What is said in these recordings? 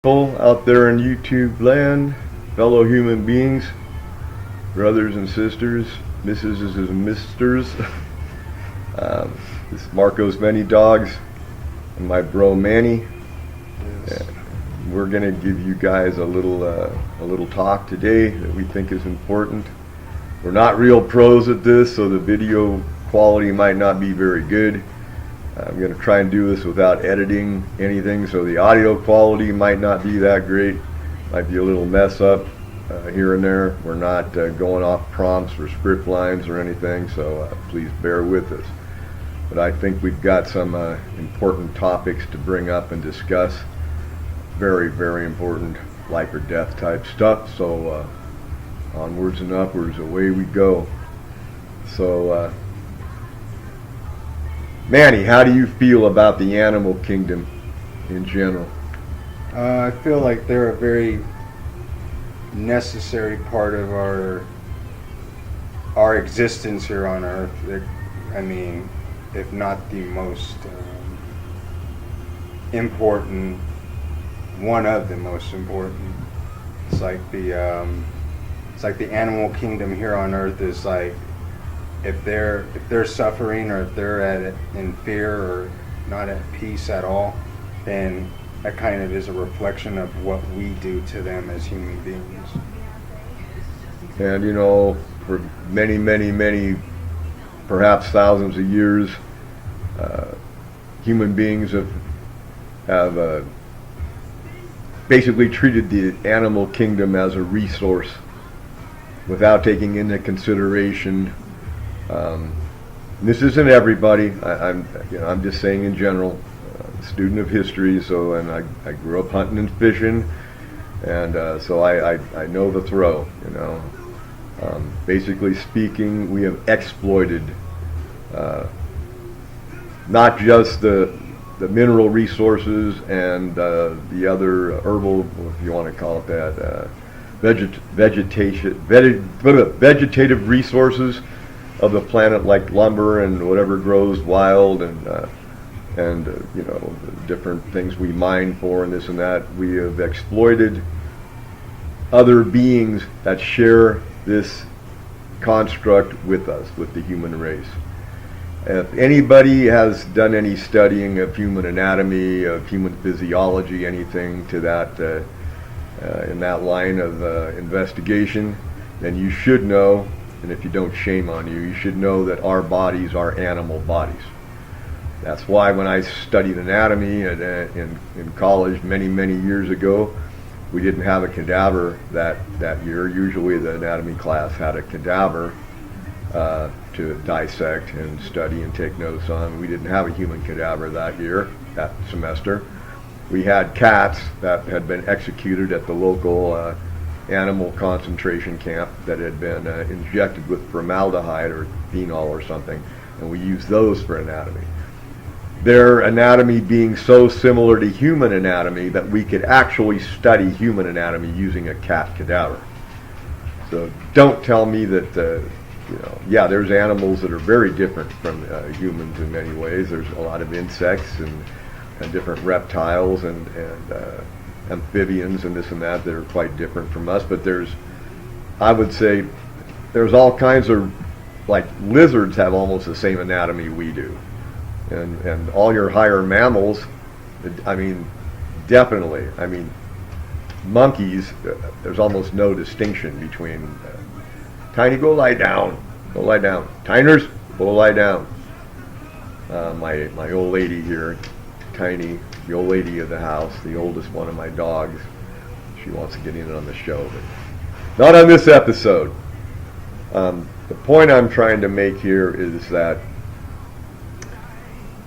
People out there in YouTube land, fellow human beings, brothers and sisters, misses and misters. This is Marco's Manydogs and my bro Manny. Yes. We're gonna give you guys a little talk today that we think is important. We're not real pros at this, so the video quality might not be very good. I'm going to try and do this without editing anything, so the audio quality might not be that great. Might be a little mess up here and there. We're not going off prompts or script lines or anything, so please bear with us. But I think we've got some important topics to bring up and discuss. Very, very important life or death type stuff, so onwards and upwards, away we go. So Manny, how do you feel about the animal kingdom in general? I feel like they're a very necessary part of our existence here on Earth. I mean, if not the most important, one of the most important. It's like the animal kingdom here on Earth is like, if they're suffering or if they're in fear or not at peace at all, then that kind of is a reflection of what we do to them as human beings. And you know, for many, many, many, perhaps thousands of years, human beings have basically treated the animal kingdom as a resource without taking into consideration. This isn't everybody. I'm just saying in general. Student of history, and I grew up hunting and fishing, and so I know the throw. You know, basically speaking, we have exploited not just the mineral resources and the other herbal, if you want to call it that, vegetative resources of the planet, like lumber and whatever grows wild, and you know, the different things we mine for and this and that. We have exploited other beings that share this construct with us, with the human race. If anybody has done any studying of human anatomy, of human physiology, anything to that in that line of investigation, then you should know, and if you don't, shame on you, you should know that our bodies are animal bodies. That's why when I studied anatomy in college many, many years ago, we didn't have a cadaver that year. Usually the anatomy class had a cadaver to dissect and study and take notes on. We didn't have a human cadaver that year, that semester. We had cats that had been executed at the local animal concentration camp that had been injected with formaldehyde or phenol or something, and we used those for anatomy. Their anatomy being so similar to human anatomy that we could actually study human anatomy using a cat cadaver. So don't tell me that, you know, yeah, there's animals that are very different from humans in many ways. There's a lot of insects and different reptiles and amphibians and this and that are quite different from us. But I would say, there's all kinds of, like lizards have almost the same anatomy we do. And all your higher mammals, I mean, definitely. I mean, monkeys, there's almost no distinction between Tiny, go lie down, go lie down. Tiners, go lie down. My old lady here, Tiny, the old lady of the house, the oldest one of my dogs, she wants to get in on the show, but not on this episode. The point I'm trying to make here is that,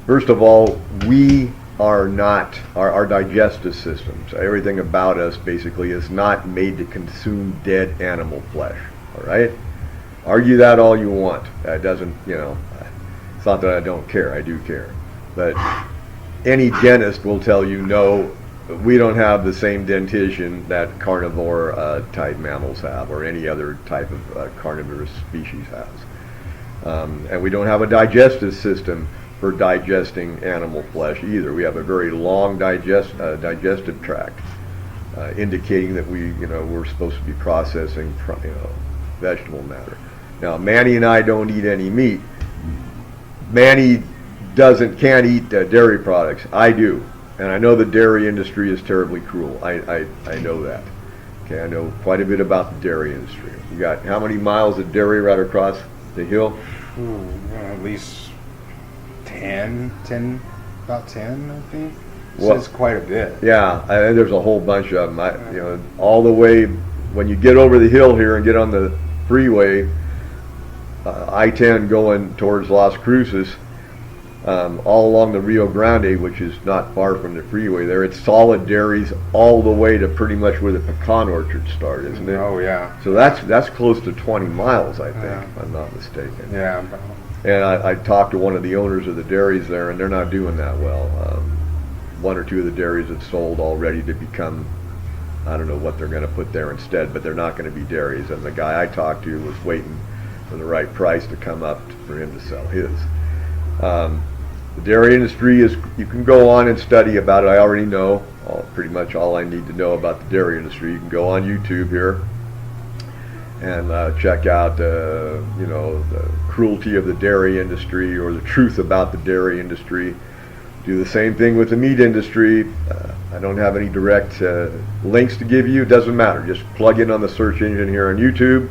first of all, we are not, our digestive systems, everything about us basically is not made to consume dead animal flesh, all right? Argue that all you want. That doesn't, you know, it's not that I don't care, I do care. But any dentist will tell you, no, we don't have the same dentition that carnivore type mammals have, or any other type of carnivorous species has. And we don't have a digestive system for digesting animal flesh either. We have a very long digestive tract. indicating that we're supposed to be processing vegetable matter. Now, Manny and I don't eat any meat. Manny can't eat dairy products. I do, and I know the dairy industry is terribly cruel. I know that. Okay, I know quite a bit about the dairy industry. You got how many miles of dairy right across the hill? At least 10, about 10, I think. So Well, it's quite a bit. Yeah, there's a whole bunch of them. All the way when you get over the hill here and get on the freeway, I-10 going towards Las Cruces, all along the Rio Grande, which is not far from the freeway there. It's solid dairies all the way to pretty much where the pecan orchards start, isn't it? Oh, yeah. So that's close to 20 miles, I think, Yeah. if I'm not mistaken. Yeah. And I talked to one of the owners of the dairies there, and they're not doing that well. One or two of the dairies have sold already to become, I don't know what they're going to put there instead, but they're not going to be dairies. And the guy I talked to was waiting for the right price to come up for him to sell his. The dairy industry you can go on and study about it. I already know pretty much all I need to know about the dairy industry. You can go on YouTube here and check out the cruelty of the dairy industry or the truth about the dairy industry. Do the same thing with the meat industry. I don't have any direct links to give you. It doesn't matter. Just plug in on the search engine here on YouTube,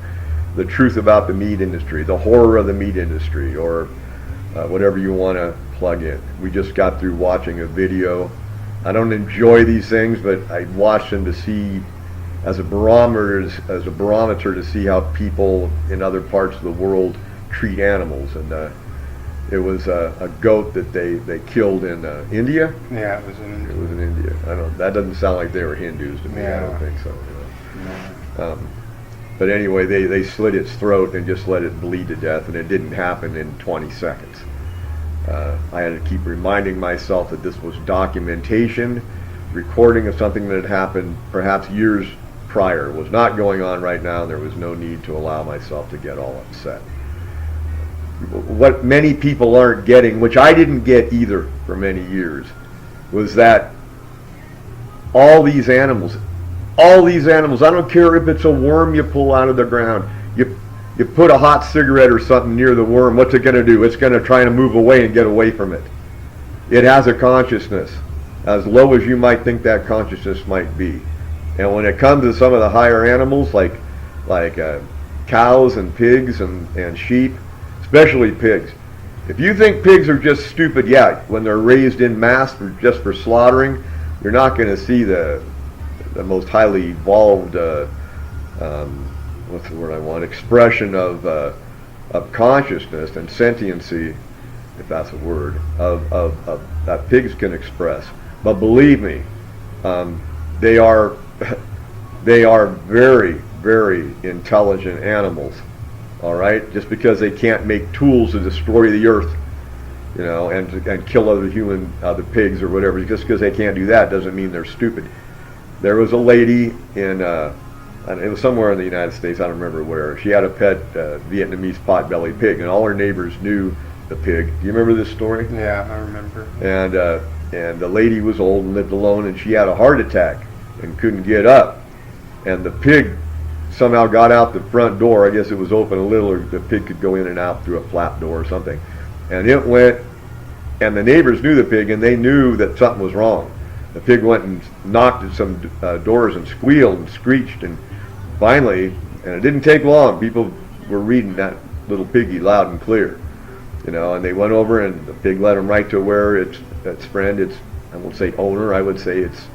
the truth about the meat industry, the horror of the meat industry, or whatever you want to plug in. We just got through watching a video. I don't enjoy these things, but I watch them to see as a barometer to see how people in other parts of the world treat animals. And it was a goat that they killed in India. Yeah, it was in India. It was in India. That doesn't sound like they were Hindus to me. I don't think so. But anyway, they slit its throat and just let it bleed to death, and it didn't happen in 20 seconds. I had to keep reminding myself that this was documentation, recording of something that had happened perhaps years prior. It was not going on right now, and there was no need to allow myself to get all upset. What many people aren't getting, which I didn't get either for many years, was that all these animals, I don't care if it's a worm you pull out of the ground, you put a hot cigarette or something near the worm, what's it going to do? It's going to try to move away and get away from it. It has a consciousness, as low as you might think that consciousness might be. And when it comes to some of the higher animals, like cows and pigs and sheep, especially pigs. If you think pigs are just stupid, when they're raised in mass just for slaughtering, you're not going to see the most highly evolved, what's the word I want, expression of consciousness and sentiency, if that's a word, of that pigs can express. But believe me, they are very, very intelligent animals. All right, just because they can't make tools to destroy the earth, and kill other pigs or whatever, just because they can't do that doesn't mean they're stupid. There was a lady in, it was somewhere in the United States, I don't remember where. She had a pet Vietnamese pot-bellied pig, and all her neighbors knew the pig. Do you remember this story? Yeah, I remember. And the lady was old and lived alone, and she had a heart attack and couldn't get up, and the pig somehow got out the front door. I guess it was open a little, or the pig could go in and out through a flap door or something. And it went, and the neighbors knew the pig, and they knew that something was wrong. The pig went and knocked at some doors and squealed and screeched, and finally, and it didn't take long, people were reading that little piggy loud and clear, and they went over, and the pig led them right to where its friend, I won't say owner, I would say its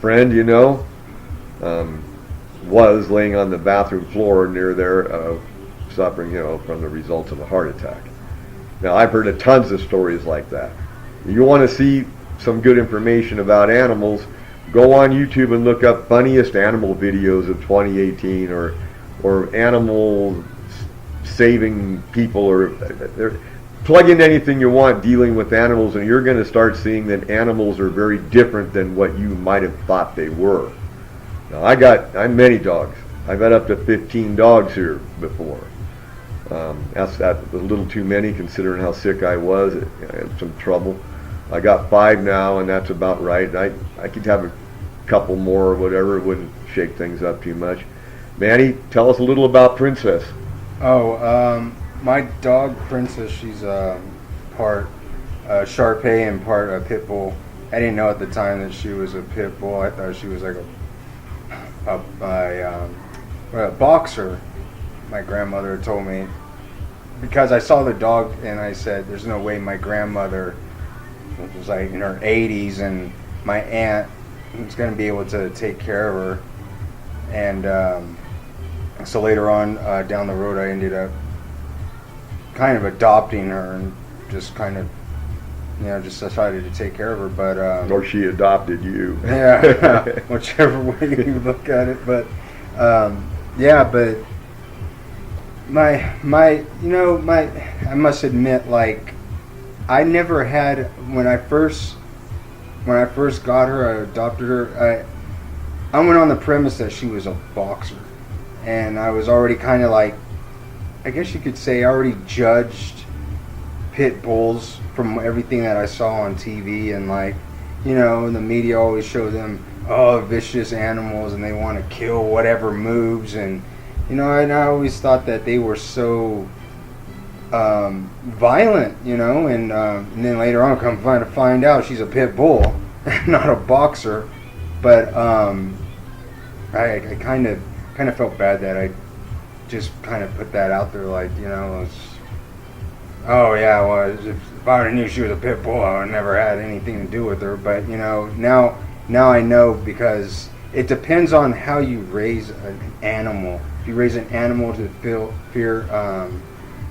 friend, was laying on the bathroom floor near there, suffering, from the results of a heart attack. Now, I've heard of tons of stories like that. You want to see some good information about animals, go on YouTube and look up funniest animal videos of 2018, or animal saving people, or plug in anything you want dealing with animals, and you're going to start seeing that animals are very different than what you might have thought they were. Now, I'm Manydogs. I've had up to 15 dogs here before. That was a little too many considering how sick I was. I had some trouble. I got 5 now, and that's about right. I could have couple more or whatever, it wouldn't shake things up too much. Manny, tell us a little about Princess. Oh, my dog Princess, she's part Shar-Pei and part pit bull. I didn't know at the time that she was a pit bull. I thought she was like a boxer. My grandmother told me, because I saw the dog and I said, "There's no way my grandmother, which was like in her 80s, and my aunt was going to be able to take care of her." And so later on down the road, I ended up kind of adopting her and just kind of, just decided to take care of her. But Or she adopted you. yeah, whichever way you look at it. But yeah, but I must admit, like, I never had, when I first got her, I adopted her, I went on the premise that she was a boxer, and I was already kind of like, I guess you could say, I already judged pit bulls from everything that I saw on TV, and like, the media always show them, vicious animals, and they want to kill whatever moves, and and I always thought that they were so violent, and then later on come to find out she's a pit bull, not a boxer. But I kind of felt bad that I just kind of put that out there, like, oh yeah, well, if I knew she was a pit bull, I would never had anything to do with her. But now I know, because it depends on how you raise an animal. If you raise an animal to fear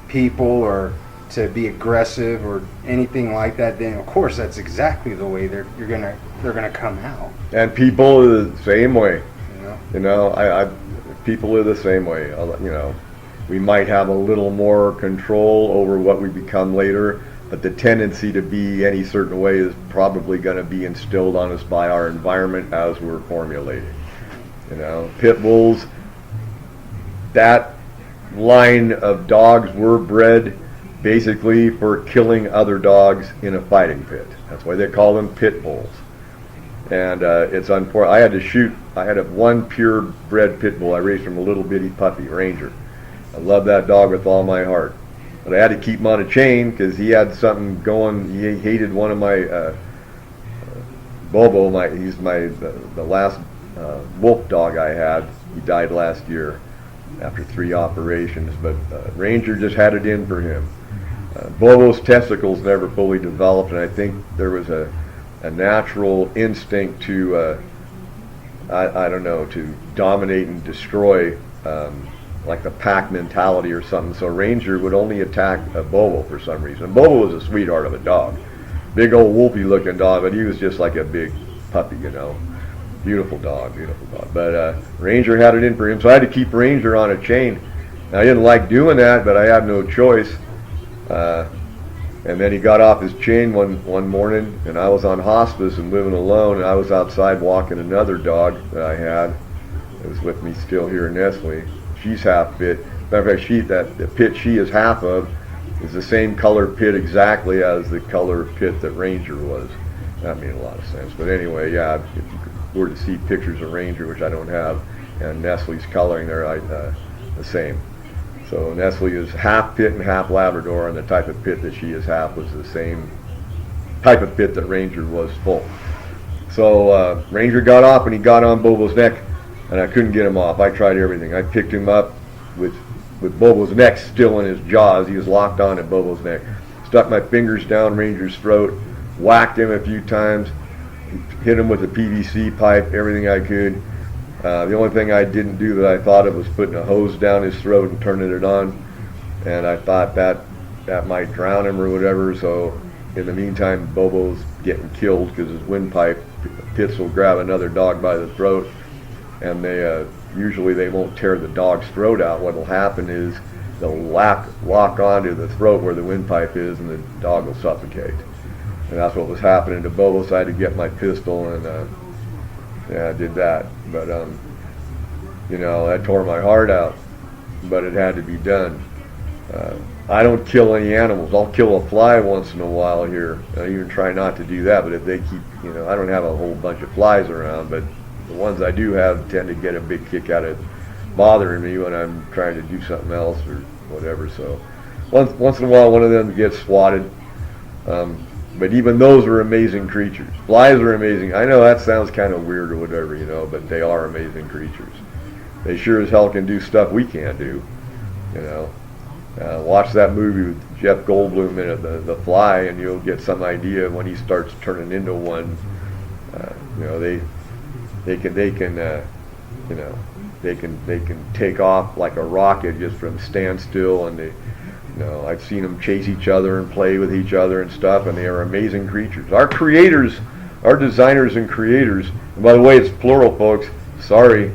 people, or to be aggressive or anything like that, then of course that's exactly the way they're gonna come out. And people are the same way. You I people are the same way. We might have a little more control over what we become later, but the tendency to be any certain way is probably going to be instilled on us by our environment as we're formulating. Pit bulls, that line of dogs were bred basically for killing other dogs in a fighting pit. That's why they call them pit bulls. And it's unfortunate. I had one purebred pit bull I raised from a little bitty puppy, Ranger. I love that dog with all my heart. But I had to keep him on a chain because he had something going. He hated one of my Bobo. He's the last wolf dog I had. He died last year after 3 operations. But Ranger just had it in for him. Bobo's testicles never fully developed, and I think there was a natural instinct to I don't know, to dominate and destroy, like the pack mentality or something. So Ranger would only attack a Bobo for some reason. Bobo was a sweetheart of a dog, big old wolfy looking dog, but he was just like a big puppy, Beautiful dog. But Ranger had it in for him, so I had to keep Ranger on a chain. Now, I didn't like doing that, but I had no choice. And then he got off his chain one morning, and I was on hospice and living alone, and I was outside walking another dog that I had. It was with me still here in Nestle. She's half pit. Matter of fact, the pit she is half of is the same color pit exactly as the color pit that Ranger was. That made a lot of sense. But anyway, yeah, if you were to see pictures of Ranger, which I don't have, and Nestle's coloring, they're the same. So Nestle is half pit and half Labrador, and the type of pit that she is half was the same type of pit that Ranger was full. So Ranger got off, and he got on Bobo's neck, and I couldn't get him off. I tried everything. I picked him up with Bobo's neck still in his jaws. He was locked on at Bobo's neck. Stuck my fingers down Ranger's throat, whacked him a few times, hit him with a PVC pipe, everything I could. The only thing I didn't do that I thought of was putting a hose down his throat and turning it on, and I thought that might drown him or whatever. So in the meantime, Bobo's getting killed because his windpipe pits will grab another dog by the throat, and they usually they won't tear the dog's throat out. What will happen is they'll lock onto the throat where the windpipe is, and the dog will suffocate. And that's what was happening to Bobo. So I had to get my pistol, and I did that. But that tore my heart out. But it had to be done. I don't kill any animals. I'll kill a fly once in a while here. I even try not to do that. But if they keep, I don't have a whole bunch of flies around. But the ones I do have tend to get a big kick out of bothering me when I'm trying to do something else or whatever. So once in a while, one of them gets swatted. But even those are amazing creatures. Flies are amazing. I know that sounds kind of weird or whatever, you know, but they are amazing creatures. They sure as hell can do stuff we can't do, you know. Watch that movie with Jeff Goldblum in it, the Fly, and you'll get some idea when he starts turning into one. You know, they can you know, they can take off like a rocket just from standstill, and you know, I've seen them chase each other and play with each other and stuff, and they are amazing creatures. Our creators, our designers and creators, and by the way, it's plural, folks. Sorry,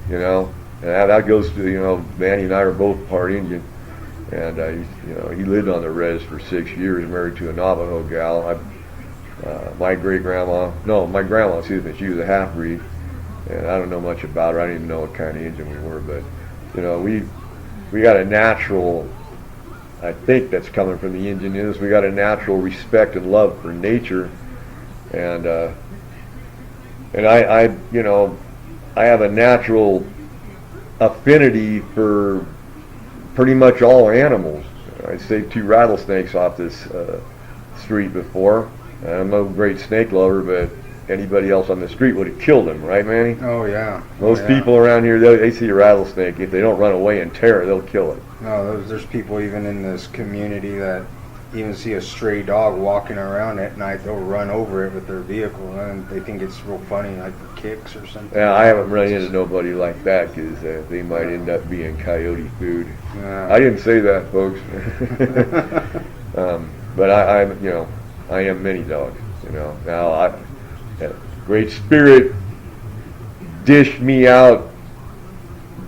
you know, and that goes to, you know, Manny and I are both part Indian, and you know, he lived on the res for 6 years, married to a Navajo gal. My my grandma, excuse me, she was a half-breed, and I don't know much about her. I didn't even know what kind of Indian we were, but you know, we got a natural, I think that's coming from the Indian is we got a natural respect and love for nature, and I you know, I have a natural affinity for pretty much all animals. I saved 2 rattlesnakes off this street before. I'm no great snake lover, but anybody else on the street would have killed them, right, Manny? Oh yeah. Most people around here, they see a rattlesnake, if they don't run away and tear it, they'll kill it. No, there's people even in this community that even see a stray dog walking around at night, they'll run over it with their vehicle, and they think it's real funny, like the kicks or something. Yeah, I haven't run into nobody like that, because they might end up being coyote food. Yeah. I didn't say that, folks. But I'm, you know, I am Manydogs, you know. Now, Great Spirit dished me out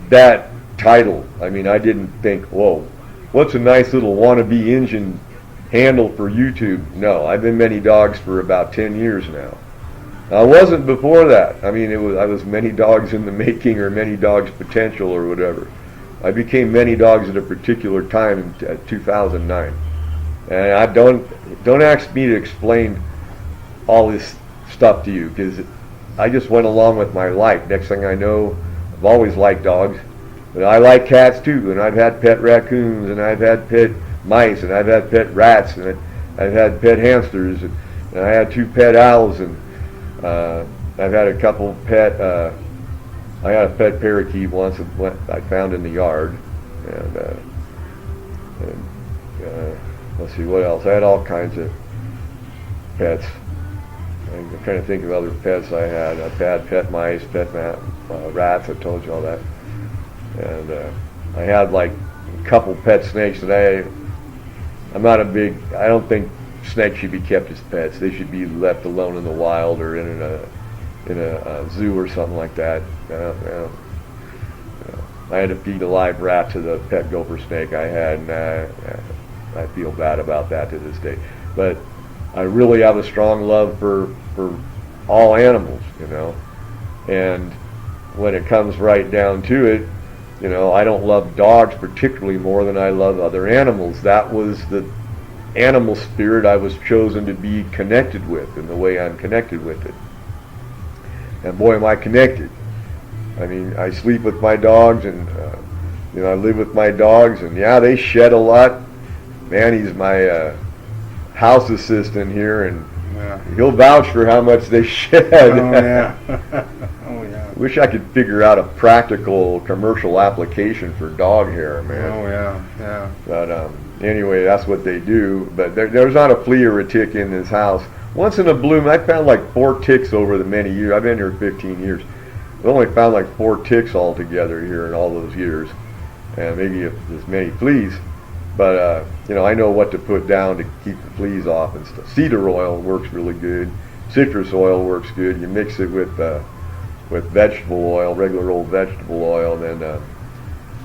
that title. I mean, I didn't think, whoa, what's a nice little wannabe Injun handle for YouTube? No, I've been Manydogs for about 10 years now. I wasn't before that. I mean, I was Manydogs in the making, or Manydogs potential, or whatever. I became Manydogs at a particular time in 2009, and I don't ask me to explain all this stuff to you, because I just went along with my life. Next thing I know, I've always liked dogs, but I like cats too, and I've had pet raccoons, and I've had pet mice, and I've had pet rats, and I've had pet hamsters, and I had 2 pet owls, and I've had a couple pet, I had a pet parakeet once that I found in the yard, and let's see, what else? I had all kinds of pets. I'm trying to think of other pets I had. I've had pet mice, pet rats, I told you all that. And I had like a couple pet snakes, and I'm not a big, I don't think snakes should be kept as pets. They should be left alone in the wild, or in a zoo or something like that. I had to feed a live rat to the pet gopher snake I had, and I feel bad about that to this day. But I really have a strong love for all animals, you know. And when it comes right down to it, you know, I don't love dogs particularly more than I love other animals. That was the animal spirit I was chosen to be connected with, and the way I'm connected with it. And boy, am I connected. I mean, I sleep with my dogs, and you know, I live with my dogs, and yeah, they shed a lot. Manny's my house assistant here, and he'll vouch for how much they shed. Oh yeah. Oh yeah. Wish I could figure out a practical commercial application for dog hair, man. Oh yeah, yeah. But anyway, that's what they do. But there's not a flea or a tick in this house. Once in a blue moon, I found like 4 ticks over the many years. I've been here 15 years. I only found like 4 ticks altogether here in all those years, and maybe as many fleas. But you know, I know what to put down to keep the fleas off and stuff. Cedar oil works really good. Citrus oil works good. You mix it with vegetable oil, regular old vegetable oil, and then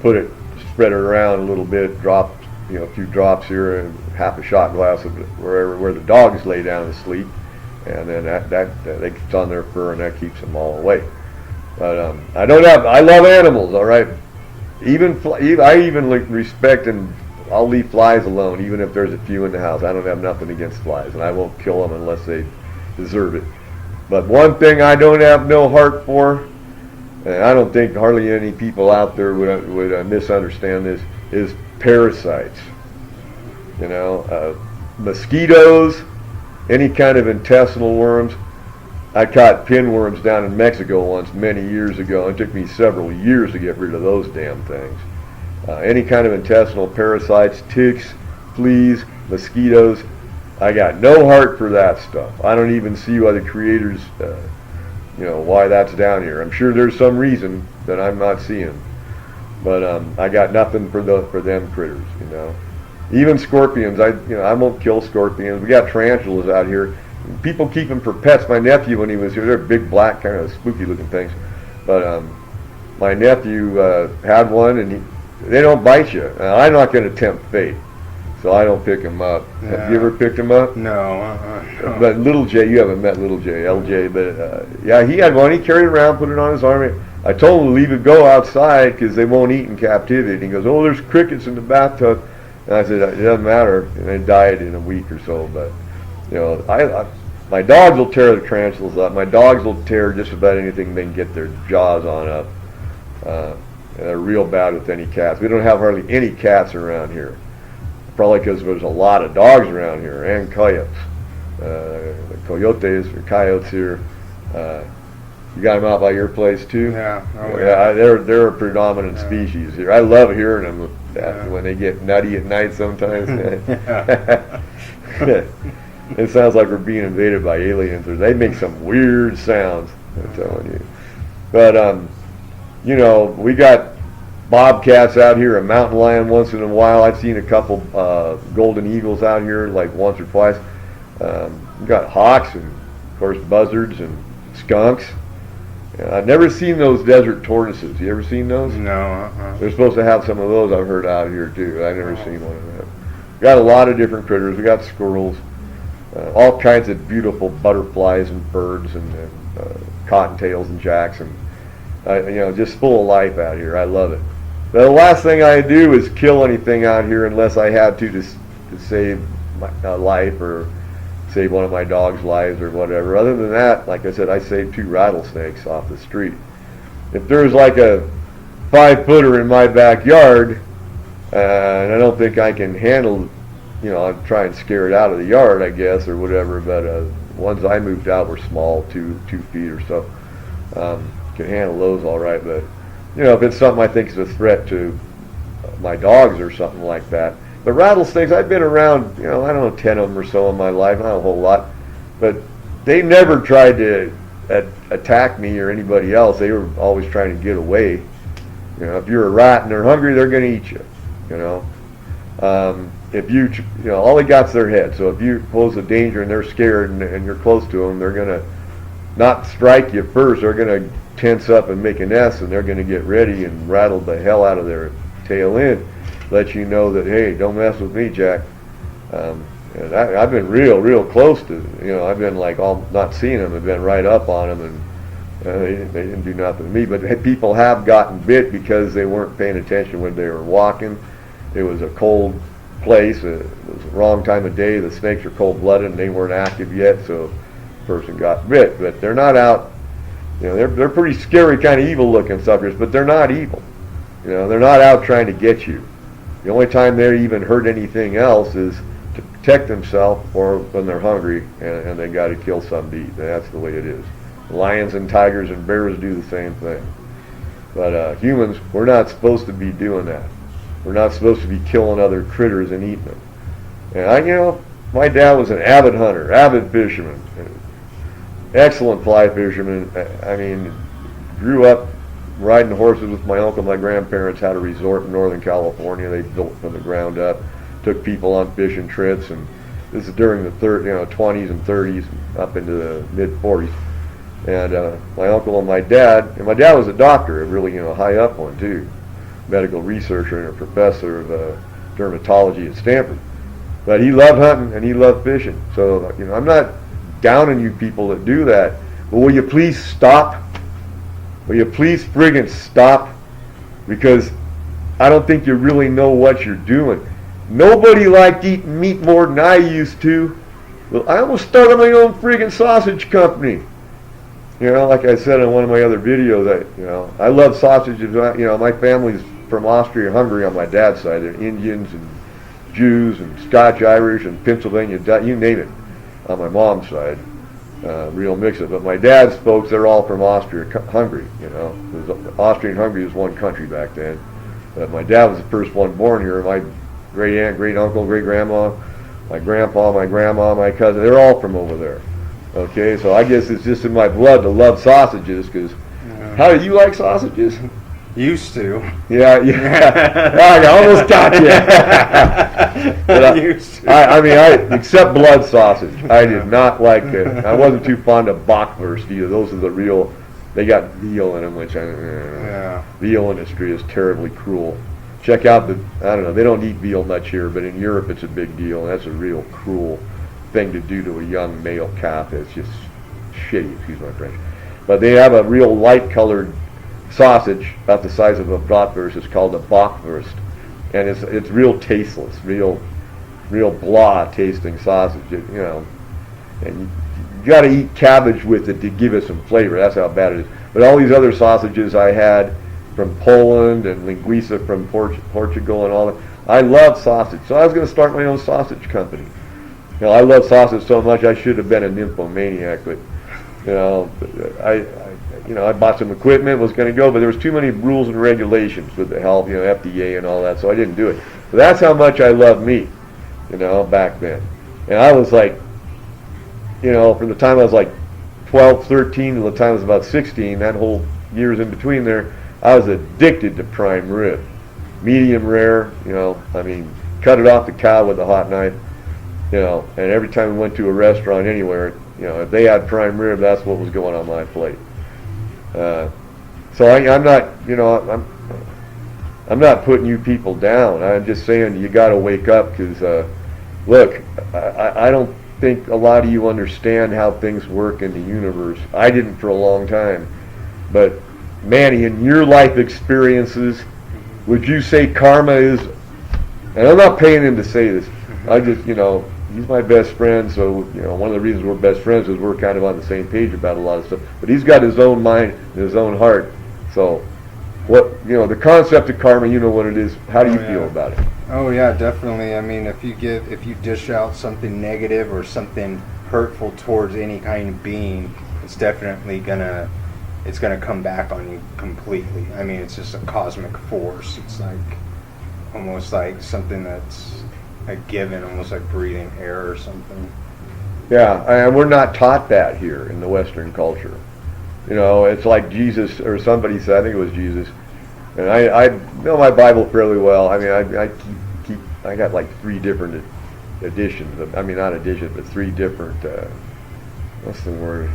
spread it around a little bit. Drop, you know, a few drops here, and half a shot glass of it where the dogs lay down to sleep, and then that gets on their fur, and that keeps them all away. But I love animals. All right, I even respect, and I'll leave flies alone, even if there's a few in the house. I don't have nothing against flies, and I won't kill them unless they deserve it. But one thing I don't have no heart for, and I don't think hardly any people out there would misunderstand this, is parasites. You know, mosquitoes, any kind of intestinal worms. I caught pinworms down in Mexico once many years ago. It took me several years to get rid of those damn things. Any kind of intestinal parasites, ticks, fleas, mosquitoes, I got no heart for that stuff. I don't even see why the creators, why that's down here. I'm sure there's some reason that I'm not seeing, but I got nothing for them critters. Even scorpions. I won't kill scorpions. We got tarantulas out here. People keep them for pets. My nephew, when he was here, they're big, black, kind of spooky-looking things. But my nephew had one, and they don't bite you. I'm not going to tempt fate, so I don't pick them up. Yeah. Have you ever picked them up? No. But Little J, you haven't met Little J, LJ, but yeah, he had one. He carried it around, put it on his arm. I told him to leave it go outside because they won't eat in captivity. And he goes, "Oh, there's crickets in the bathtub." And I said, "It doesn't matter." And they died in a week or so. But my dogs will tear the tarantulas up. My dogs will tear just about anything they can get their jaws on up. And they're real bad with any cats. We don't have hardly any cats around here. Probably because there's a lot of dogs around here and coyotes. The coyotes or coyotes here. You got them out by your place too? Yeah. Yeah. They're a predominant species here. I love hearing them when they get nutty at night sometimes. It sounds like we're being invaded by aliens. Or they make some weird sounds, I'm telling you. But we got bobcats out here, a mountain lion once in a while. I've seen a couple golden eagles out here, like once or twice. We got hawks and, of course, buzzards and skunks. I've never seen those desert tortoises. You ever seen those? No. They're supposed to have some of those, I've heard, out here too. I've never seen one of them. We got a lot of different critters. We got squirrels, all kinds of beautiful butterflies and birds and cottontails and jacks, and just full of life out here. I love it. The last thing I do is kill anything out here unless I had to save my life or save one of my dog's lives or whatever. Other than that, like I said, I saved 2 rattlesnakes off the street. If there's like a 5-footer in my backyard, and I don't think I can handle, I'd try and scare it out of the yard, I guess, or whatever, but ones I moved out were small, 2 feet or so. Can handle those all right, but if it's something I think is a threat to my dogs or something like that. But rattlesnakes, I've been around, I don't know, 10 of them or so in my life, not a whole lot, but they never tried to attack me or anybody else. They were always trying to get away. If you're a rat and they're hungry, they're going to eat you. If you, all they got's their head. So if you pose a danger and they're scared and you're close to them, they're going to not strike you first. They're going to tense up and make a nest, and they're going to get ready and rattle the hell out of their tail end. Let you know that, hey, don't mess with me, Jack. And I've been real close to, I've been like not seeing them. I've been right up on them, and they didn't do nothing to me. But people have gotten bit because they weren't paying attention when they were walking. It was a cold place. It was the wrong time of day. The snakes are cold-blooded, and they weren't active yet, so the person got bit. But they're not out. They're pretty scary, kind of evil-looking suckers, but they're not evil. They're not out trying to get you. The only time they even hurt anything else is to protect themselves or when they're hungry and they got to kill something to eat. That's the way it is. Lions and tigers and bears do the same thing. But humans, we're not supposed to be doing that. We're not supposed to be killing other critters and eating them. And my dad was an avid hunter, avid fisherman, excellent fly fisherman. I mean, grew up riding horses with my uncle. My grandparents had a resort in Northern California. They built from the ground up, took people on fishing trips, and this is during the 20s and 30s, up into the mid 40s. And my uncle and my dad was a doctor, a really high up one too, medical researcher and a professor of dermatology at Stanford. But he loved hunting and he loved fishing. So I'm not downing you people that do that, but will you please stop? Will you please friggin' stop? Because I don't think you really know what you're doing. Nobody liked eating meat more than I used to. Well, I almost started my own friggin' sausage company. You know, like I said in one of my other videos, I love sausages. You know, my family's from Austria-Hungary on my dad's side. They're Indians and Jews and Scotch-Irish and Pennsylvania, you name it, on my mom's side. Real mix-up. But my dad's folks, they're all from Austria-Hungary, you know. Austria-Hungary was one country back then. But my dad was the first one born here. My great-aunt, great-uncle, great-grandma, my grandpa, my grandma, my cousin, they're all from over there. Okay, so I guess it's just in my blood to love sausages, because how do you like sausages? Used to. Yeah. I almost got you. But Used to. I mean, except blood sausage. I did not like it. I wasn't too fond of bockwurst either. Those are the real, they got veal in them, which veal industry is terribly cruel. Check out I don't know, they don't eat veal much here, but in Europe it's a big deal, and that's a real cruel thing to do to a young male calf. It's just shitty, excuse my French. But they have a real light-colored sausage about the size of a bratwurst. It's called a bockwurst, and it's real tasteless, real blah tasting sausage. You know, and you got to eat cabbage with it to give it some flavor. That's how bad it is. But all these other sausages I had from Poland and linguiça from Portugal and all that, I love sausage. So I was going to start my own sausage company. You know, I love sausage so much I should have been a nymphomaniac, but you know, I bought some equipment, was going to go, but there was too many rules and regulations with the health, FDA and all that, so I didn't do it. But that's how much I love meat, back then. And I was like, from the time I was like 12, 13 to the time I was about 16, that whole years in between there, I was addicted to prime rib. Medium rare, cut it off the cow with a hot knife, and every time we went to a restaurant anywhere, if they had prime rib, that's what was going on my plate. So I'm not, I'm not putting you people down. I'm just saying you got to wake up, because, look, I don't think a lot of you understand how things work in the universe. I didn't for a long time. But, Manny, in your life experiences, would you say karma is, and I'm not paying him to say this, I just, he's my best friend, so, one of the reasons we're best friends is we're kind of on the same page about a lot of stuff. But he's got his own mind and his own heart. So, the concept of karma, you know what it is. How do you feel about it? Oh yeah, definitely. I mean, if you dish out something negative or something hurtful towards any kind of being, it's definitely gonna come back on you completely. I mean, it's just a cosmic force. It's like almost like something that's a given, almost like breathing air or something. Yeah, and we're not taught that here in the Western culture. It's like Jesus, or somebody said, I think it was Jesus, and I know my Bible fairly well. I mean, I got like 3 different editions. I mean, not editions, but 3 different, what's the word?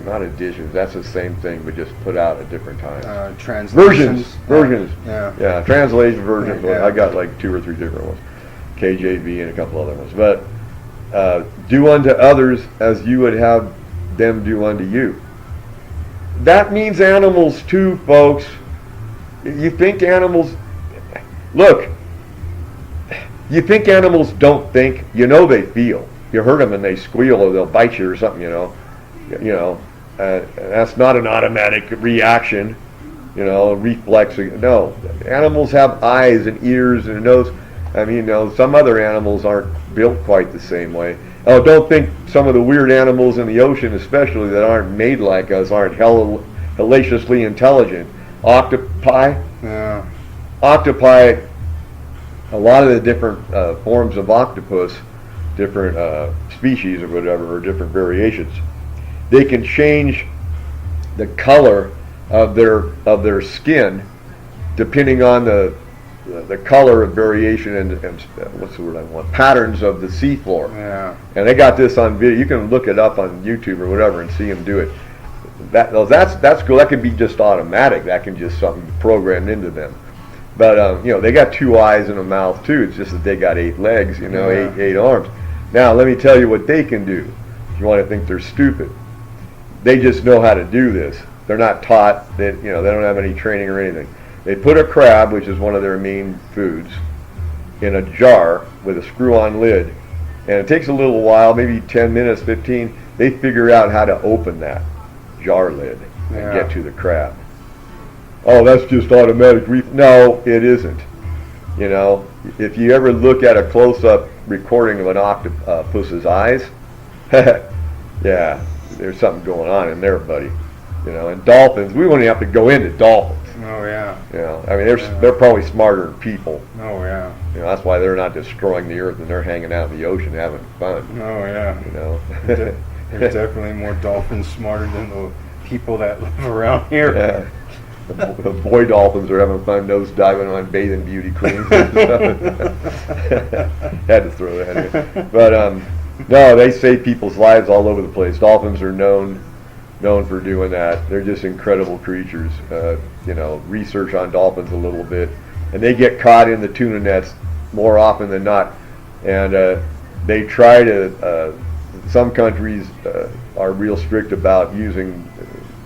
Not editions. That's the same thing, but just put out at different times. Translations. Versions. Yeah. Translation versions. Yeah. I got like 2 or 3 different ones. KJV and a couple other ones. But do unto others as you would have them do unto you. That means animals too, folks. You think animals... Look, you think animals don't think. They feel. You hurt them and they squeal or they'll bite you or something, that's not an automatic reaction, reflex. No, animals have eyes and ears and a nose. I mean, some other animals aren't built quite the same way. Oh, don't think some of the weird animals in the ocean, especially that aren't made like us, aren't hellaciously intelligent. Octopi. Yeah. Octopi. A lot of the different forms of octopus, different species or whatever, or different variations, they can change the color of their skin depending on the color of variation and what's the word I want? Patterns of the seafloor. Yeah. And they got this on video. You can look it up on YouTube or whatever and see them do it. That's cool. That can be just automatic. That can just something programmed into them. But they got 2 eyes and a mouth too. It's just that they got 8 legs, eight arms. Now let me tell you what they can do. If you want to think they're stupid, they just know how to do this. They're not taught. They don't have any training or anything. They put a crab, which is one of their main foods, in a jar with a screw-on lid, and it takes a little while, maybe 10 minutes, 15. They figure out how to open that. jar lid and Yeah. get to the crab. Oh, that's just automatic No, it isn't. You know, if you ever look at a close-up recording of an octopus's eyes, yeah, there's something going on in there, buddy. You know, and dolphins, we wouldn't have to go into dolphins. Oh yeah. You know, I mean, they're probably smarter than people. Oh yeah. You know, that's why they're not destroying the earth and they're hanging out in the ocean having fun. Oh yeah. You know, There's definitely more dolphins smarter than the people that live around here. yeah. The boy dolphins are having fun nose diving on bathing beauty queens. And stuff. Had to throw that in. But no, they save people's lives all over the place. Dolphins are known for doing that. They're just incredible creatures. You know, research on dolphins a little bit, and they get caught in the tuna nets more often than not. And they try to. Some countries are real strict about using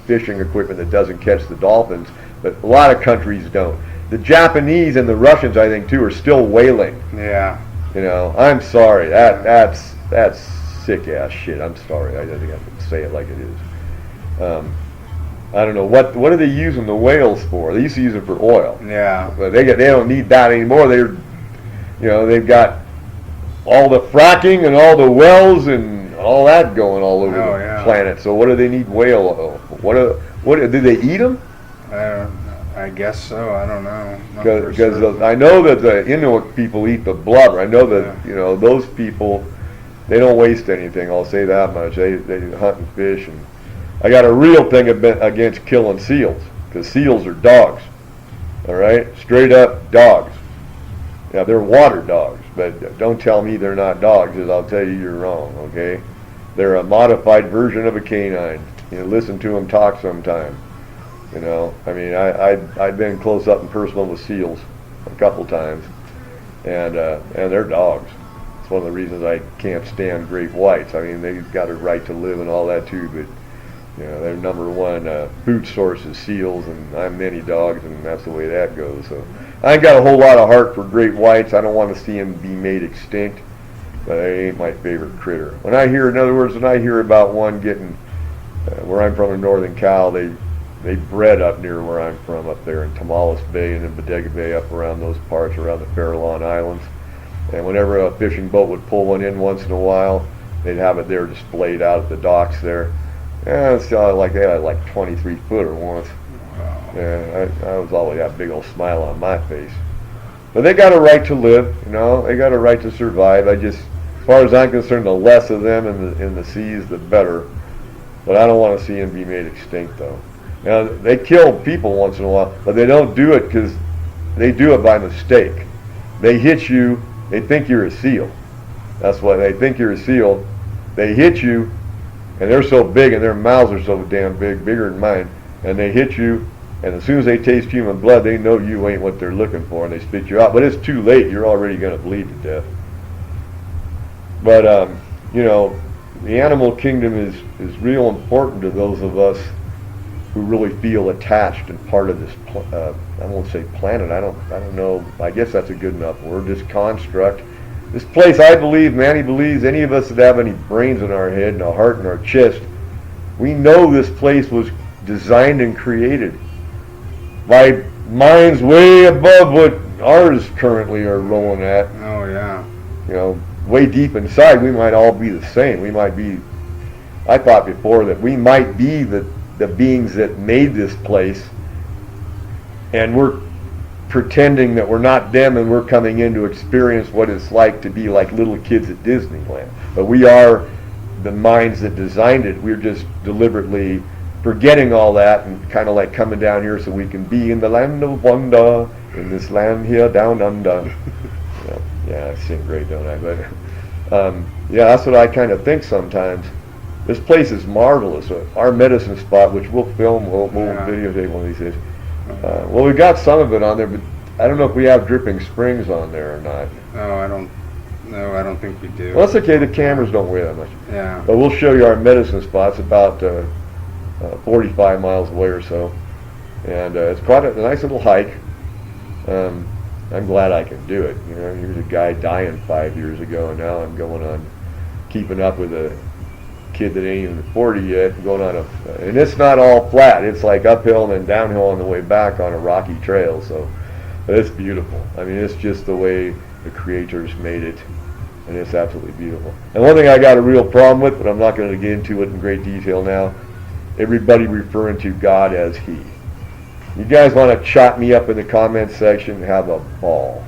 fishing equipment that doesn't catch the dolphins, but a lot of countries don't. The Japanese and the Russians, I think, too, are still whaling. Yeah. You know, I'm sorry. That's sick ass shit. I'm sorry. I think I have to say it like it is. I don't know what are they using the whales for? They used to use it for oil. Yeah. But they don't need that anymore. They've got all the fracking and all the wells and all that going all over the planet. So what do they need whale oil for? What do they eat them? I guess so. I don't know. Because I know that the Inuit people eat the blubber. I know that those people, they don't waste anything. I'll say that much. They hunt and fish, and I got a real thing against killing seals, because seals are dogs. All right, straight up dogs. Yeah, they're water dogs, but don't tell me they're not dogs, because I'll tell you you're wrong. Okay, they're a modified version of a canine. Listen to them talk sometime. You know, I mean, I've been close up and personal with seals a couple times, and they're dogs. It's one of the reasons I can't stand great whites. I mean, they've got a right to live and all that too, but their number one food source is seals, and I'm Manydogs, and that's the way that goes. So I ain't got a whole lot of heart for great whites. I don't want to see them be made extinct, but they ain't my favorite critter. In other words, when I hear about one getting, where I'm from in northern Cal, they bred up near where I'm from, up there in Tamales Bay and in Bodega Bay, up around those parts, around the Farallon Islands. And whenever a fishing boat would pull one in once in a while, they'd have it there displayed out at the docks there. Yeah, it's like they had like 23-footer once. Wow. Yeah, I was always that big old smile on my face. But they got a right to live, they got a right to survive. As far as I'm concerned, the less of them in the seas, the better. But I don't want to see them be made extinct, though. Now, they kill people once in a while, but they don't do it because they do it by mistake. They hit you, they think you're a seal. That's why they think you're a seal. They hit you, and they're so big, and their mouths are so damn big, bigger than mine, and they hit you, and as soon as they taste human blood, they know you ain't what they're looking for, and they spit you out. But it's too late. You're already going to bleed to death. But, the animal kingdom is real important to those of us who really feel attached and part of this, I won't say planet, I don't know, I guess that's a good enough word, this construct. This place, I believe, Manny believes, any of us that have any brains in our head and a heart in our chest, we know this place was designed and created by minds way above what ours currently are rolling at. Oh, yeah. Way deep inside, we might all be the same. We might be, I thought before that we might be the beings that made this place, and we're pretending that we're not them, and we're coming in to experience what it's like to be like little kids at Disneyland. But we are the minds that designed it. We're just deliberately forgetting all that and kind of like coming down here so we can be in the land of wonder, in this land here down under. Yeah, I sing great, don't I? But yeah, that's what I kind of think sometimes. This place is marvelous. Our medicine spot, which we'll film, we'll videotape one of these days. Well, we got some of it on there, but I don't know if we have dripping springs on there or not. No, I don't think we do. Well, that's okay. The cameras don't weigh that much. Yeah. But we'll show you our medicine spots about 45 miles away or so, and it's quite a nice little hike. I'm glad I can do it. Here's a guy dying 5 years ago, and now I'm going on keeping up with kid that ain't even 40 yet, going on and it's not all flat. It's like uphill and then downhill on the way back on a rocky trail. So, but it's beautiful. I mean, it's just the way the creators made it, and it's absolutely beautiful. And one thing I got a real problem with, but I'm not going to get into it in great detail now, everybody referring to God as He. You guys want to chop me up in the comments section, have a ball.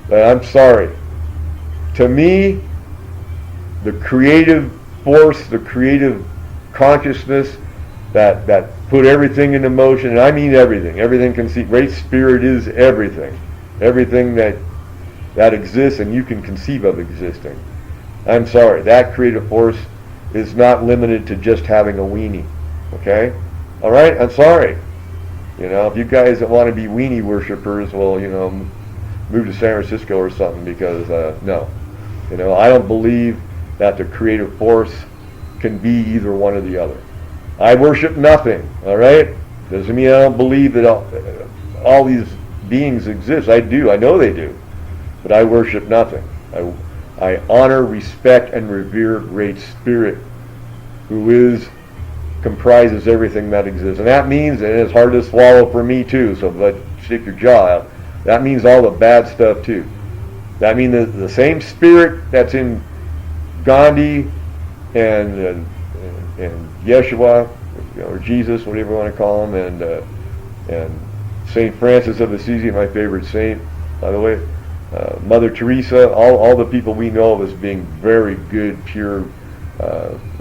But I'm sorry. To me, the creative force, the creative consciousness that put everything into motion, and I mean everything conceived. Great Spirit is everything. Everything that exists and you can conceive of existing. I'm sorry, that creative force is not limited to just having a weenie. Okay? Alright? I'm sorry. You know, if you guys that want to be weenie worshipers, well, you know, move to San Francisco or something, because no. You know, I don't believe that the creative force can be either one or the other. I worship nothing, all right? Doesn't mean I don't believe that all these beings exist. I do. I know they do. But I worship nothing. I honor, respect, and revere Great Spirit, who comprises everything that exists. And that means, and it's hard to swallow for me too, so but stick your jaw out, that means all the bad stuff too. That means the same spirit that's in Gandhi and Yeshua, or Jesus, whatever you want to call him, and St. Francis of Assisi, my favorite saint, by the way, Mother Teresa, all the people we know of as being very good, pure,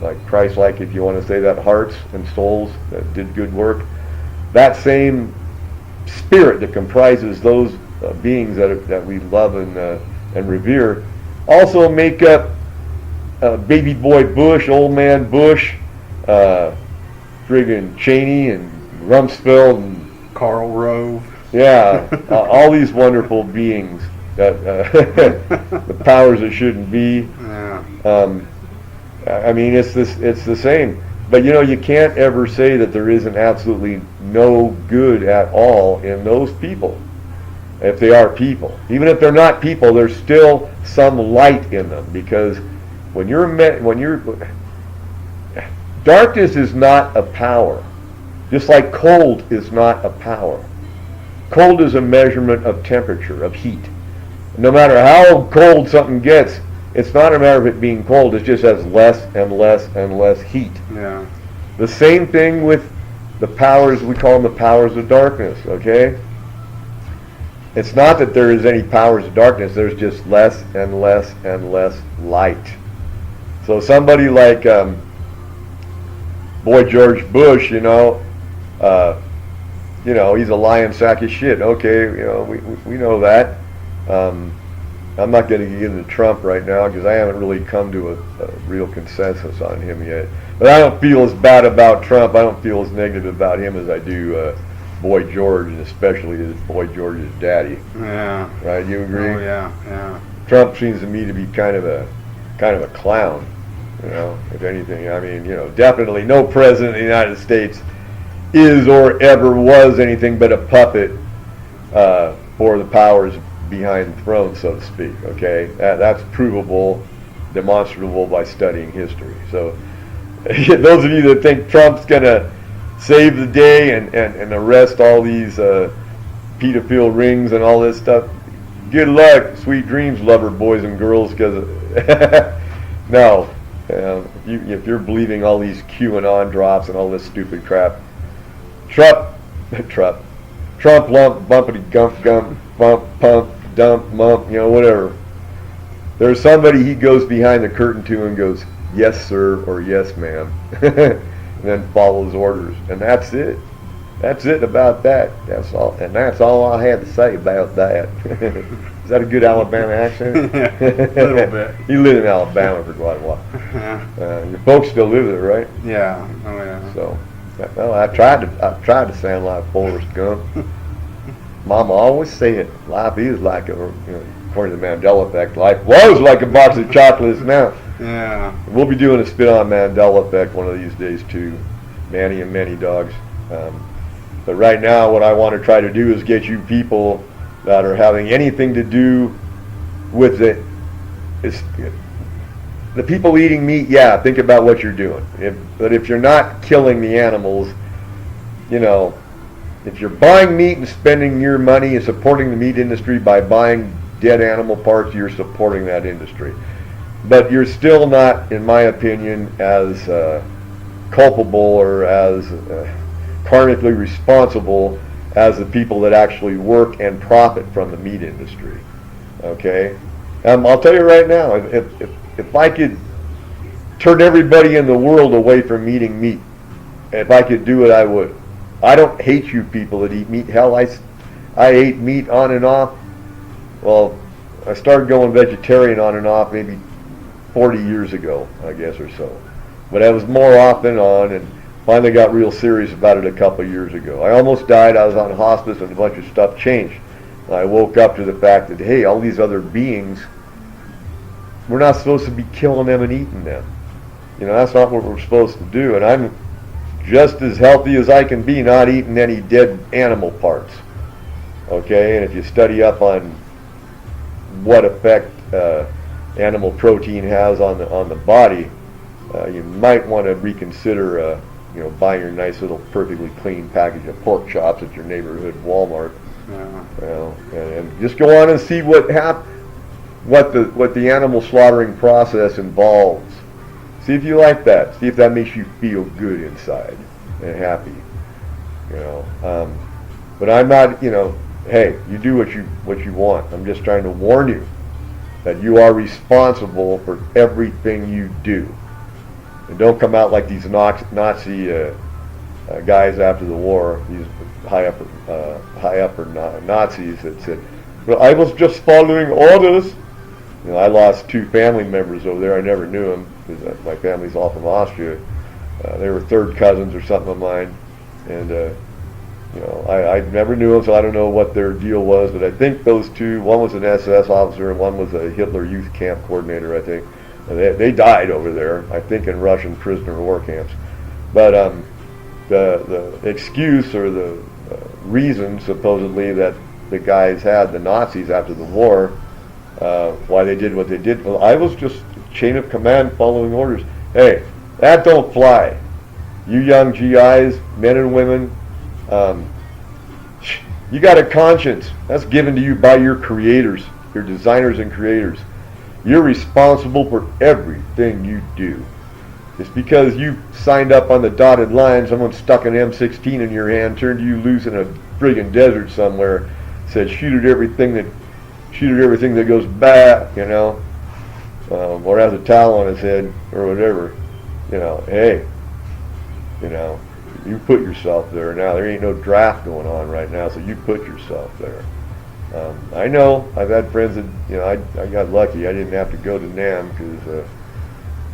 like Christ-like, if you want to say that, hearts and souls that did good work. That same spirit that comprises those beings that we love and revere also make up baby boy Bush, old man Bush, friggin' Cheney and Rumsfeld and Karl Rove. Yeah, all these wonderful beings that the powers that shouldn't be. Yeah. I mean, it's the same. But you know, you can't ever say that there isn't absolutely no good at all in those people. If they are people, even if they're not people, there's still some light in them, because when you're darkness is not a power, just like cold is not a power. Cold is a measurement of temperature, of heat. No matter how cold something gets, it's not a matter of it being cold, it just has less and less and less heat. Yeah. The same thing with the powers, we call them the powers of darkness, okay? It's not that there is any powers of darkness, there's just less and less and less light. So somebody like Boy George Bush, you know, he's a lying sack of shit. Okay, you know, we know that. I'm not going to get into Trump right now because I haven't really come to a real consensus on him yet. But I don't feel as bad about Trump. I don't feel as negative about him as I do Boy George, and especially his Boy George's daddy. Yeah. Right? You agree? Oh yeah, yeah. Trump seems to me to be kind of a clown. You know, if anything, I mean, you know, definitely no president of the United States is or ever was anything but a puppet for the powers behind the throne, so to speak. Okay, that's provable, demonstrable by studying history. So, those of you that think Trump's gonna save the day and arrest all these pedophile rings and all this stuff, good luck, sweet dreams, lover boys and girls. Because no. If you're believing all these QAnon drops and all this stupid crap, Trump, lump, bumpity, gump, bump, pump, dump, mump, you know, whatever. There's somebody he goes behind the curtain to and goes, yes, sir, or yes, ma'am, and then follows orders, and that's it. That's it about that. That's all, and that's all I had to say about that. Is that a good Alabama accent? Yeah, a little bit. You lived in Alabama for quite a while. Yeah. Your folks still live there, right? Yeah. Oh yeah. So, well, I tried to sound like Forrest Gump. Mama always said, life is like according to the Mandela effect, life was like a box of chocolates now. Yeah. We'll be doing a spin on Mandela effect one of these days too, Manny and Manydogs. But right now, what I want to try to do is get you people that are having anything to do with it. the people eating meat, yeah, think about what you're doing. But if you're not killing the animals, you know, if you're buying meat and spending your money and supporting the meat industry by buying dead animal parts, you're supporting that industry. But you're still not, in my opinion, as culpable or as karmically responsible as the people that actually work and profit from the meat industry. Okay? I'll tell you right now, if I could turn everybody in the world away from eating meat, if I could do it, I would. I don't hate you people that eat meat. Hell, I ate meat on and off. Well, I started going vegetarian on and off maybe 40 years ago, I guess, or so. But I was more off than on, and finally got real serious about it a couple of years ago. I almost died. I was on hospice, and a bunch of stuff changed. And I woke up to the fact that, hey, all these other beings, we're not supposed to be killing them and eating them. You know, that's not what we're supposed to do. And I'm just as healthy as I can be, not eating any dead animal parts. Okay, and if you study up on what effect animal protein has on the body, you might want to reconsider, you know, buying your nice little perfectly clean package of pork chops at your neighborhood Walmart. Yeah. You know, and just go on and see what the animal slaughtering process involves. See if you like that. See if that makes you feel good inside and happy. You know, but I'm not. You know, hey, you do what you want. I'm just trying to warn you that you are responsible for everything you do. And don't come out like these Nazi guys after the war, these high upper Nazis that said, "Well, I was just following orders." You know, I lost 2 family members over there. I never knew them because my family's all from Austria. They were third cousins or something of mine, and you know, I never knew them, so I don't know what their deal was. But I think those 2, one was an SS officer and one was a Hitler Youth Camp coordinator, I think. They died over there, I think, in Russian prisoner of war camps. But the excuse or the reason, supposedly, that the guys had, the Nazis after the war, why they did what they did, well, I was just chain of command following orders. Hey, that don't fly. You young GIs, men and women, you got a conscience. That's given to you by your creators, your designers and creators. You're responsible for everything you do. Just because you signed up on the dotted line, someone stuck an M16 in your hand, turned you loose in a friggin' desert somewhere, said shoot at everything that goes back, you know, or has a towel on his head or whatever. You know, hey, you know, you put yourself there now. There ain't no draft going on right now, so you put yourself there. I know I've had friends that, you know, I got lucky. I didn't have to go to NAM because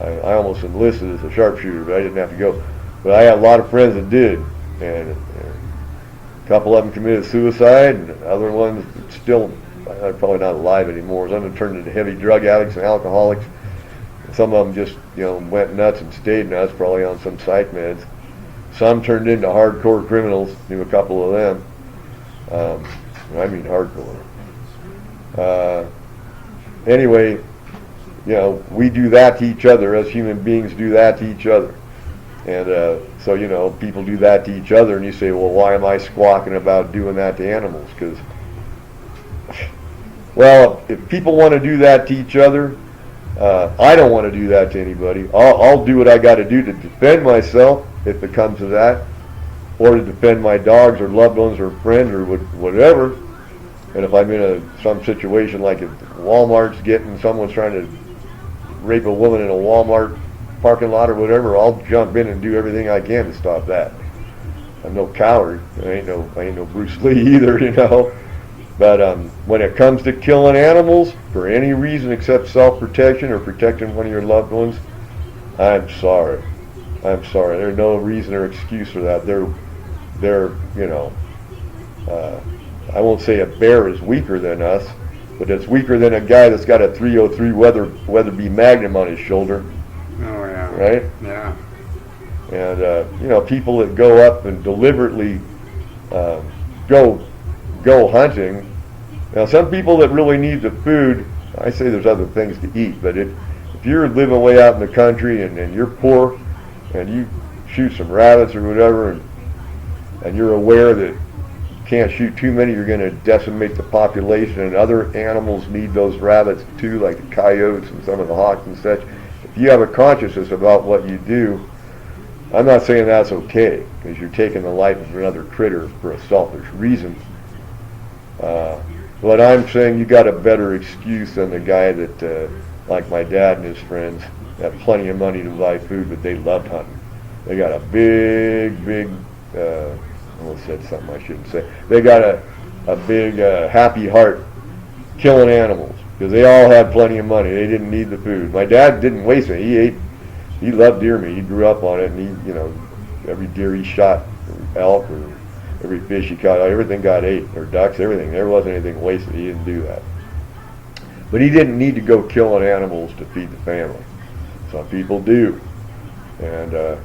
I almost enlisted as a sharpshooter, but I didn't have to go. But I had a lot of friends that did, and a couple of them committed suicide, and other ones still are probably not alive anymore. Some of them turned into heavy drug addicts and alcoholics. Some of them just, you know, went nuts and stayed nuts, probably on some psych meds. Some turned into hardcore criminals. Knew a couple of them. I mean hardcore. Anyway, you know, we do that to each other. As human beings do that to each other. And so, you know, people do that to each other, and you say, well, why am I squawking about doing that to animals? Because, well, if people want to do that to each other, I don't want to do that to anybody. I'll do what I got to do to defend myself if it comes to that, or to defend my dogs or loved ones or friends or whatever. And if I'm in some situation like if Walmart's someone's trying to rape a woman in a Walmart parking lot or whatever, I'll jump in and do everything I can to stop that. I'm no coward. I ain't no Bruce Lee either, you know. But when it comes to killing animals for any reason except self-protection or protecting one of your loved ones, I'm sorry. There's no reason or excuse for that. They're you know, I won't say a bear is weaker than us, but it's weaker than a guy that's got a 303 Weatherby Magnum on his shoulder. Oh yeah. Right? Yeah. And you know, people that go up and deliberately go hunting. Now, some people that really need the food, I say there's other things to eat, but if if you're living way out in the country and you're poor and you shoot some rabbits or whatever, and you're aware that you can't shoot too many, you're going to decimate the population, and other animals need those rabbits too, like the coyotes and some of the hawks and such. If you have a consciousness about what you do, I'm not saying that's okay, because you're taking the life of another critter for a selfish reason. But I'm saying you got a better excuse than the guy that, like my dad and his friends, have plenty of money to buy food, but they loved hunting. They got a big, I almost said something I shouldn't say. They got a big happy heart killing animals, because they all had plenty of money. They didn't need the food. My dad didn't waste it. He loved deer meat. He grew up on it, and he, every deer he shot, elk or every fish he caught, everything got ate, or ducks, everything. There wasn't anything wasted. He didn't do that. But he didn't need to go killing animals to feed the family. Some people do, and the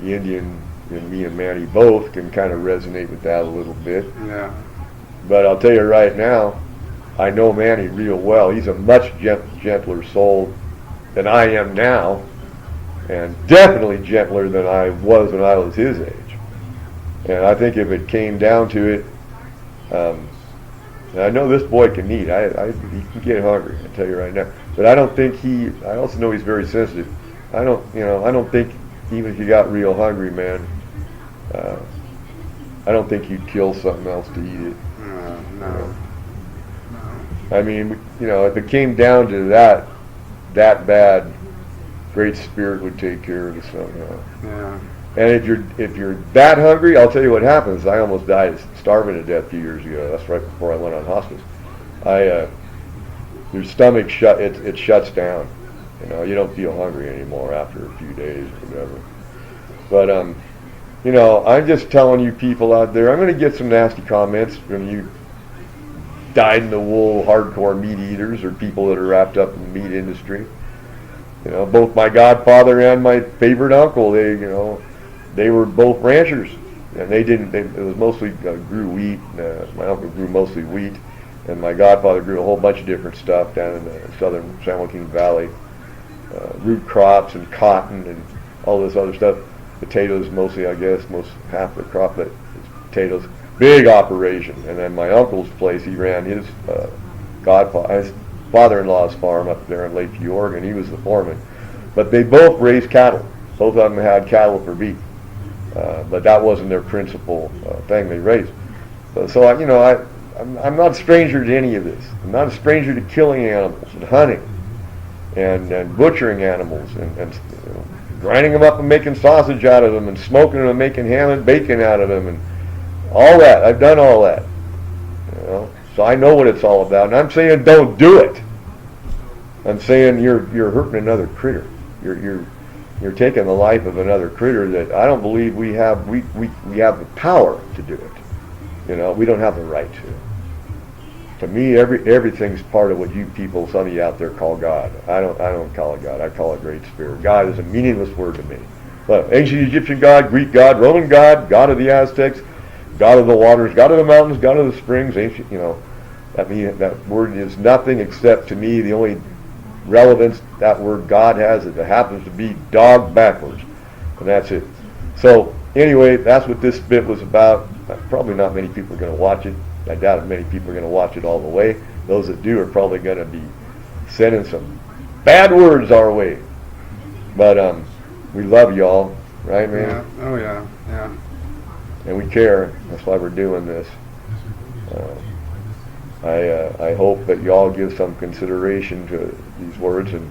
Indian and me and Manny both can kind of resonate with that a little bit. Yeah. But I'll tell you right now, I know Manny real well. He's a much gentler soul than I am now, and definitely gentler than I was when I was his age. And I think if it came down to it, and I know this boy can eat. He can get hungry, I tell you right now. But I don't think I also know he's very sensitive. I don't think even if you got real hungry, man, I don't think you'd kill something else to eat it. No. I mean, if it came down to that bad, Great Spirit would take care of it somehow. Yeah. And if you're that hungry, I'll tell you what happens. I almost died starving to death a few years ago. That's right before I went on hospice. Your stomach it shuts down. You don't feel hungry anymore after a few days or whatever. But I'm just telling you people out there. I'm going to get some nasty comments from you dyed-in-the-wool hardcore meat eaters or people that are wrapped up in the meat industry. Both my godfather and my favorite uncle, they were both ranchers, and it was mostly grew wheat. My uncle grew mostly wheat, and my godfather grew a whole bunch of different stuff down in the southern San Joaquin Valley, root crops and cotton and all this other stuff. Potatoes mostly, I guess, half the crop that is potatoes. Big operation. And then my uncle's place, he ran his father-in-law's farm up there in Lakeview, Oregon. He was the foreman. But they both raised cattle. Both of them had cattle for beef. But that wasn't their principal thing they raised. So I'm not a stranger to any of this. I'm not a stranger to killing animals and hunting and butchering animals and grinding them up and making sausage out of them and smoking them and making ham and bacon out of them and all that. I've done all that. So I know what it's all about. And I'm saying don't do it. I'm saying you're hurting another critter. You're taking the life of another critter that I don't believe we have the power to do it. We don't have the right to. To me, everything's part of what you people, some of you out there, call God. I don't call it God. I call it Great Spirit. God is a meaningless word to me. But ancient Egyptian God, Greek God, Roman God, God of the Aztecs, God of the waters, God of the mountains, God of the springs. Ancient, that word is nothing except, to me, the only relevance that word God has is it happens to be dog backwards, and that's it. So anyway, that's what this bit was about. Probably not many people are going to watch it. I doubt if many people are going to watch it all the way. Those that do are probably going to be sending some bad words our way. But we love y'all, right, man? Yeah. Oh yeah. Yeah. And we care. That's why we're doing this. I hope that y'all give some consideration to these words, and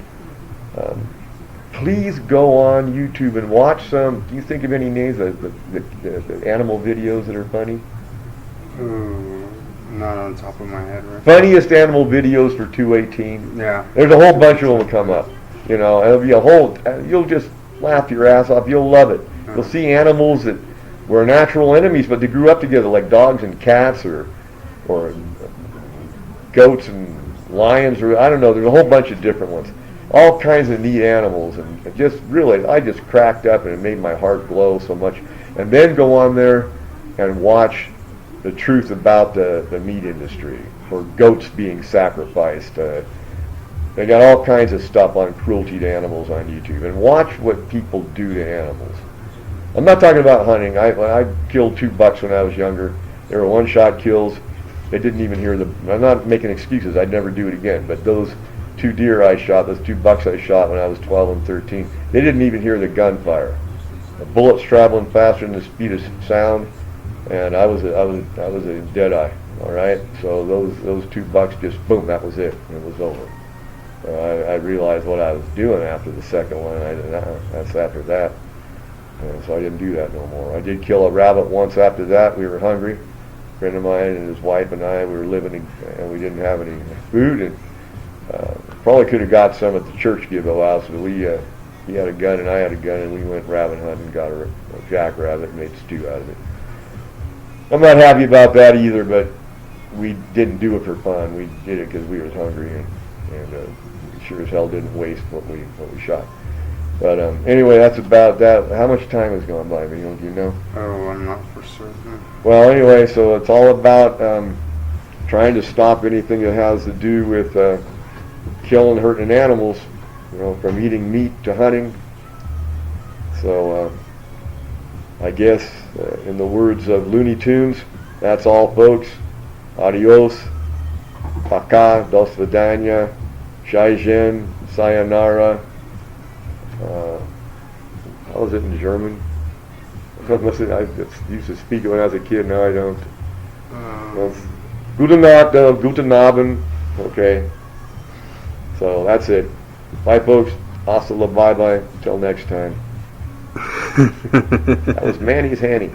please go on YouTube and watch some. Do you think of any names of the animal videos that are funny? Not on top of my head, right? Funniest animal videos for 218. Yeah. There's a whole bunch of them that come up. It'll be a whole. You'll just laugh your ass off. You'll love it. You'll see animals that were natural enemies, but they grew up together, like dogs and cats, or goats and lions, or I don't know. There's a whole bunch of different ones. All kinds of neat animals, and I just cracked up, and it made my heart glow so much. And then go on there and watch the truth about the meat industry, or goats being sacrificed, They got all kinds of stuff on cruelty to animals on YouTube, and watch what people do to animals. I'm not talking about hunting. I killed 2 bucks when I was younger. They were one-shot kills. They didn't even hear the. I'm not making excuses. I'd never do it again. But those 2 deer I shot, those 2 bucks I shot when I was 12 and 13, they didn't even hear the gunfire. The bullets traveling faster than the speed of sound, and I was a dead eye. All right. So those 2 bucks just boom. That was it. It was over. I realized what I was doing after the second one. That's after that. And so I didn't do that no more. I did kill a rabbit once after that. We were hungry. A friend of mine and his wife and I, we were living and we didn't have any food, and probably could have got some at the church give house, but he had a gun and I had a gun, and we went rabbit hunting and got a jackrabbit and made stew out of it. I'm not happy about that either, but we didn't do it for fun. We did it because we were hungry, and we sure as hell didn't waste what we shot. But anyway, that's about that. How much time has gone by? Do you know? Oh, I'm not for certain. Well, anyway, so it's all about trying to stop anything that has to do with killing and hurting animals, from eating meat to hunting. So I guess, in the words of Looney Tunes, that's all, folks. Adios, paka, do svidanya, shaijen, sayonara. How is it in German? I used to speak it when I was a kid, now I don't. Guten Nacht, guten Abend. Okay. So that's it. Bye, folks. Hasta la bye-bye. Until next time. That was Manny's Hanny.